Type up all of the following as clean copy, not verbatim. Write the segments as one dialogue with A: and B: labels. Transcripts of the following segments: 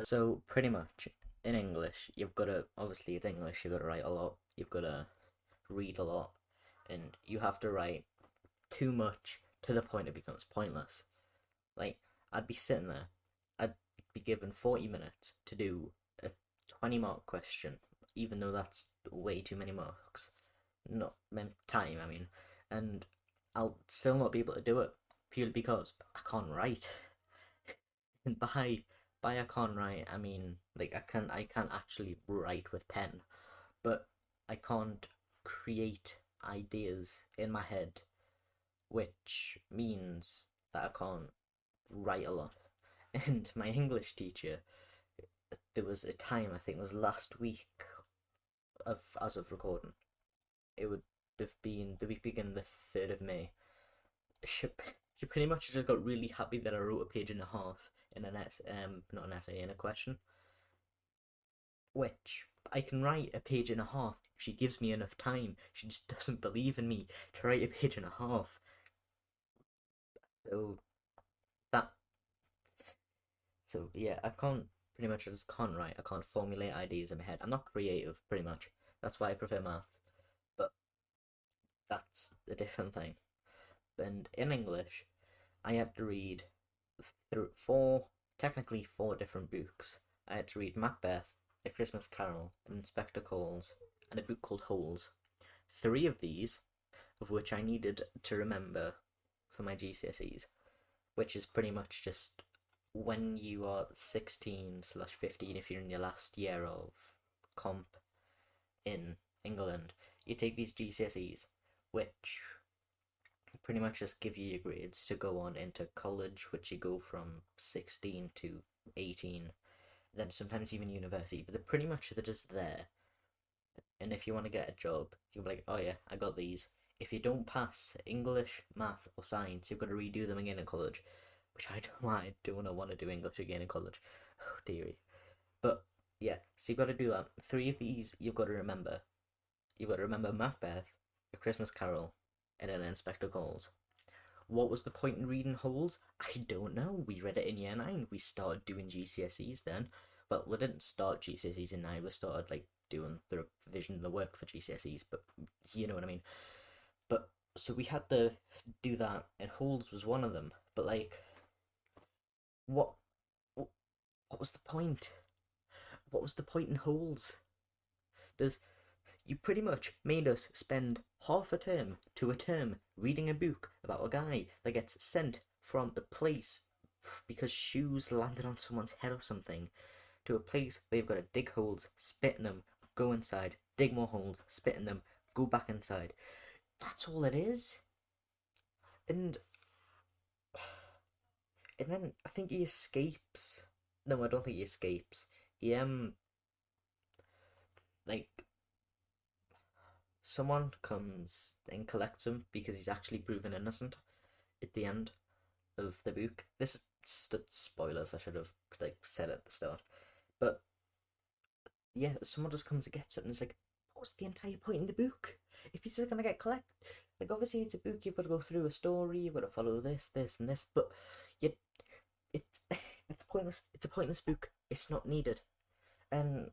A: So pretty much in English, you've got to obviously it's English. You've got to write a lot. You've got to read a lot, and you have to write too much to the point it becomes pointless. Like I'd be sitting there, I'd be given 40 minutes to do a 20 mark question, even though that's way too many marks. Not time, I mean, and I'll still not be able to do it purely because I can't write. And by I can't write, I mean like I can't actually write with pen, but I can't create ideas in my head, which means that I can't write a lot. And my English teacher, there was a time I think it was last week of as of recording, it would have been the week beginning the 3rd of May. She, she pretty much just got really happy that I wrote a page and a half in an not an essay, in a question, which I can write a page and a half if she gives me enough time. She just doesn't believe in me to write a page and a half. So that yeah, I can't pretty much I just can't write. I can't formulate ideas in my head. I'm not creative pretty much. That's why I prefer math. But that's a different thing. And in English, I had to read through technically four different books. I had to read Macbeth, A Christmas Carol, Inspector Calls, and a book called Holes. Three of these, of which I needed to remember for my GCSEs, which is pretty much just when you are 16/15, if you're in your last year of comp in England, you take these GCSEs, which pretty much just give you your grades to go on into college, which you go from 16 to 18, then sometimes even university, but they're just there. And if you want to get a job, you'll be like, oh yeah, I got these. If you don't pass English, math, or science, you've got to redo them again in college, which I don't I don't want to do English again in college. Oh dearie. But yeah, so you've got to do that. Three of these you've got to remember. You've got to remember Macbeth, A Christmas Carol, and then Inspector Calls. What was the point in reading Holes? I don't know. We read it in year 9. We started doing GCSEs then. Well, we didn't start GCSEs in 9. We started like doing the revision, the work for GCSEs, but you know what I mean. But so we had to do that, and Holes was one of them. But like, what, what, was the point? What was the point in Holes? There's You pretty much made us spend half a term to a term reading a book about a guy that gets sent from a place because shoes landed on someone's head or something to a place where you've got to dig holes, spit in them, go inside, dig more holes, spit in them, go back inside. That's all it is. And then I think he escapes. No, I don't think he escapes. He like someone comes and collects him because he's actually proven innocent at the end of the book. This is spoilers. I should have like said at the start, but yeah, someone just comes and gets it, and it's like, what's the entire point in the book? If he's just gonna get collected, like obviously it's a book. You've got to go through a story. You've got to follow this, this, and this, but you, it, it's pointless. It's a pointless book. It's not needed. Um,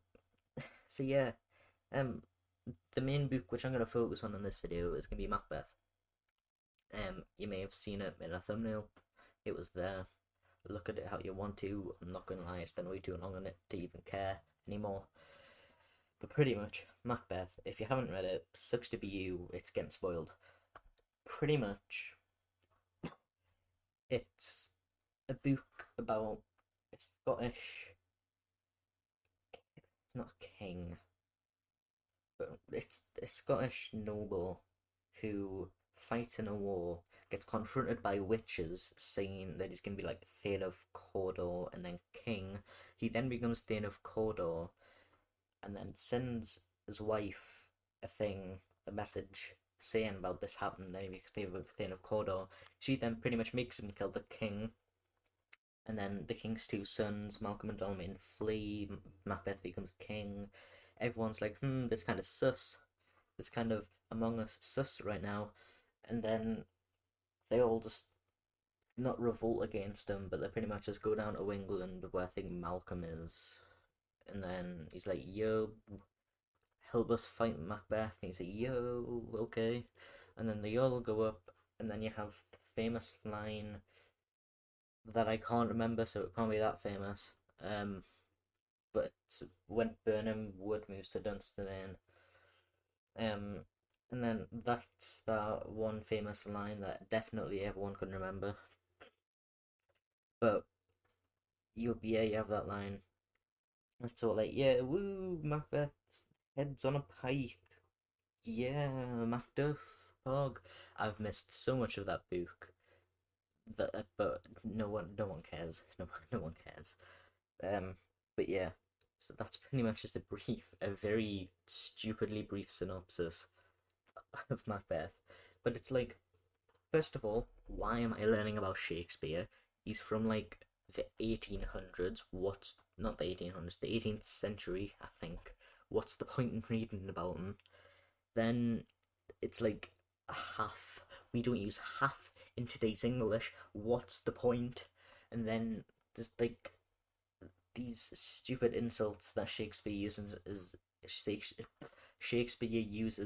A: so yeah, um, the main book which I'm gonna focus on in this video is gonna be Macbeth. You may have seen it in a thumbnail. It was there. Look at it how you want to. I'm not gonna lie, I spent way too long on it to even care anymore. But pretty much, Macbeth, if you haven't read it, sucks to be you, it's getting spoiled. Pretty much, it's a book about a Scottish, not king, but it's a Scottish noble who fights in a war, gets confronted by witches saying that he's going to be like Thane of Cawdor and then king. He then becomes Thane of Cawdor and then sends his wife a message saying about this happened, then he becomes Thane of Cawdor. She then pretty much makes him kill the king, and then the king's two sons, Malcolm and Dalmain, flee. Macbeth becomes king. Everyone's like, this kind of sus. This kind of Among Us sus right now. And then they all just not revolt against him, but they pretty much just go down to England where I think Malcolm is, and then he's like, "Yo, help us fight Macbeth." And he's like, "Yo, okay," and then they all go up, and then you have the famous line that I can't remember, so it can't be that famous. But when Burnham Wood moves to Dunstanane, um, and then that's that one famous line that definitely everyone can remember. But you have that line. It's all like, yeah, woo, Macbeth's head's on a pike. Yeah, Macduff, Pog. I've missed so much of that book that, but no one cares. No one cares. Um, but yeah, so that's pretty much just a very stupidly brief synopsis of Macbeth. But it's like, first of all, why am I learning about Shakespeare? He's from like the 1800s. What's not the 1800s, the 18th century, I think. What's the point in reading about him? Then it's like a half. We don't use half in today's English. What's the point? And then there's like these stupid insults that Shakespeare uses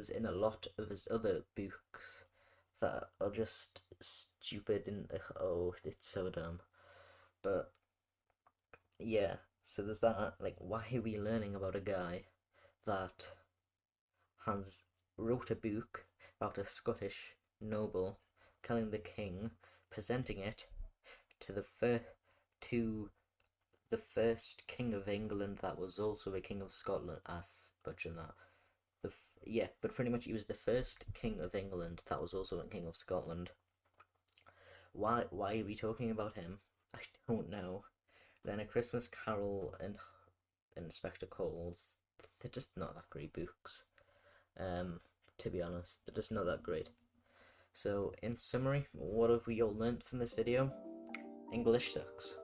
A: in a lot of his other books that are just stupid and oh, it's so dumb. But yeah, so there's that. Like, why are we learning about a guy that has wrote a book about a Scottish noble killing the king, presenting it to to the first king of England that was also a king of Scotland. I've butchered that. Yeah, but pretty much he was the first king of England that was also a king of Scotland. Why are we talking about him? I don't know. Then A Christmas Carol and Inspector Calls, they're just not that great books. To be honest, they're just not that great. So, in summary, what have we all learnt from this video? English sucks.